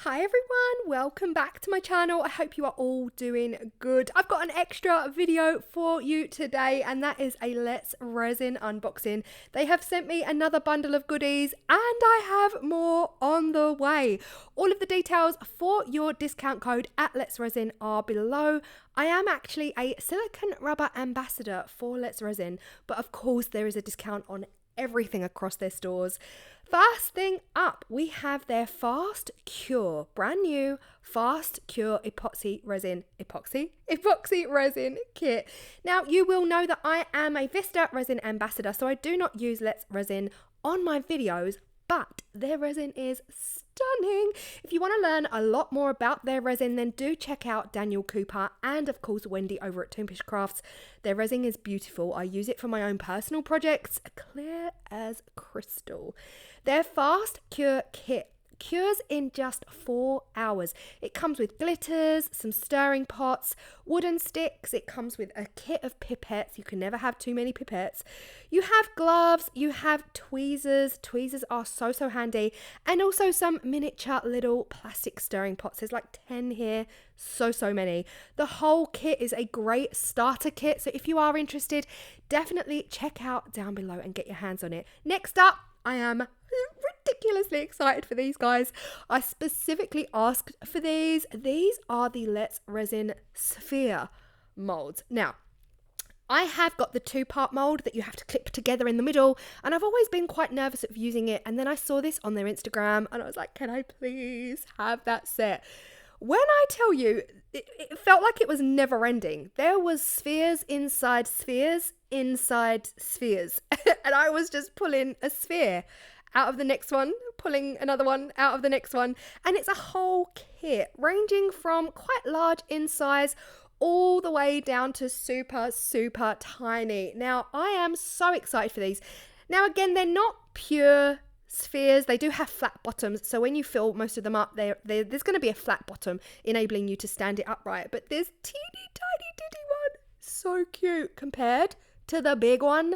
Hi everyone, welcome back to my channel. I hope you are all doing good. I've got an extra video for you today, and that is a Let's Resin unboxing. They have sent me another bundle of goodies and I have more on the way. All of the details for your discount code at Let's Resin are below. I am actually a silicone rubber ambassador for Let's Resin, but of course there is a discount on everything across their stores. First thing up, we have their Fast Cure, brand new Fast Cure epoxy resin kit. Now, you will know that I am a Vista Resin Ambassador, so I do not use Let's Resin on my videos, but their resin is stunning. If you want to learn a lot more about their resin, then do check out Daniel Cooper and of course Wendy over at Toonfish Crafts. Their resin is beautiful. I use it for my own personal projects, clear as crystal. Their Fast Cure kit cures in just 4 hours. It comes with glitters, some stirring pots, wooden sticks. It comes with a kit of pipettes. You can never have too many pipettes. You have gloves, you have tweezers. Tweezers are so handy. And also some miniature little plastic stirring pots. There's like 10 here. So many. The whole kit is a great starter kit. So if you are interested, definitely check out down below and get your hands on it. Next up, I am ridiculously excited for these guys. I specifically asked for these. These are the Let's Resin sphere molds. Now, I have got the 2-part mold that you have to clip together in the middle, and I've always been quite nervous of using it. And then I saw this on their Instagram and I was like, can I please have that set? When I tell you, it felt like it was never ending. There was spheres inside spheres inside spheres. And I was just pulling a sphere out of the next one, pulling another one out of the next one. And it's a whole kit ranging from quite large in size all the way down to super tiny. Now, I am so excited for these. Now, again, they're not pure spheres. They do have flat bottoms, so when you fill most of them up, there's going to be a flat bottom enabling you to stand it upright. But this teeny tiny ditty one, so cute compared to the big one.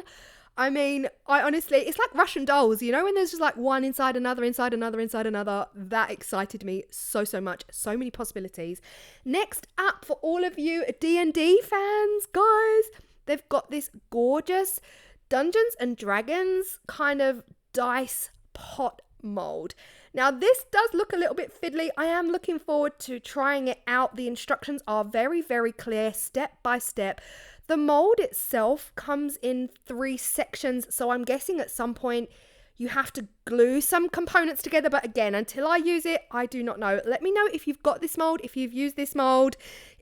I mean, I honestly, it's like Russian dolls, you know, when there's just like one inside another, inside another, inside another. That excited me so much. So many possibilities. Next up, for all of you D&D fans, guys, they've got this gorgeous Dungeons and Dragons kind of dice pot mold. Now, this does look a little bit fiddly. I am looking forward to trying it out. The instructions are very clear, step by step. The mold itself comes in 3 sections, so I'm guessing at some point you have to glue some components together, but again, until I use it, I do not know. Let me know if you've got this mold, if you've used this mold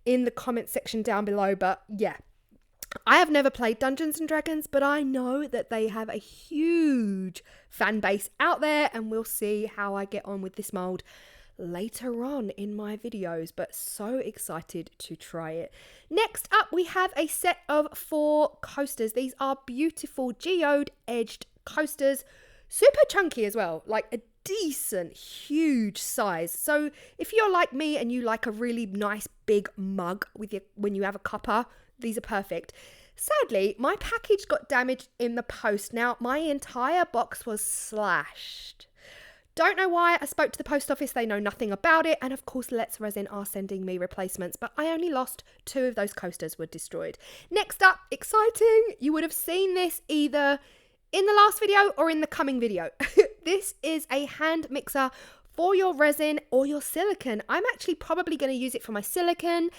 in the comment section down below. But yeah, I have never played Dungeons and Dragons, but I know that they have a huge fan base out there, and we'll see how I get on with this mold later on in my videos, but so excited to try it. Next up, we have a set of 4 coasters. These are beautiful geode edged coasters, super chunky as well, like a decent huge size. So if you're like me and you like a really nice big mug with your when you have a cuppa, these are perfect. Sadly, my package got damaged in the post. Now, my entire box was slashed. Don't know why. I spoke to the post office. They know nothing about it. And of course, Let's Resin are sending me replacements. But I only lost 2 of those coasters were destroyed. Next up, exciting. You would have seen this either in the last video or in the coming video. This is a hand mixer for your resin or your silicone. I'm actually probably going to use it for my silicone.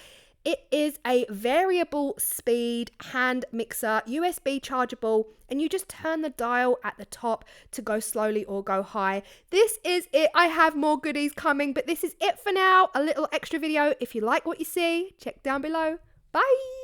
It is a variable speed hand mixer, USB chargeable, and you just turn the dial at the top to go slowly or go high. This is it. I have more goodies coming, but this is it for now. A little extra video. If you like what you see, check down below. Bye.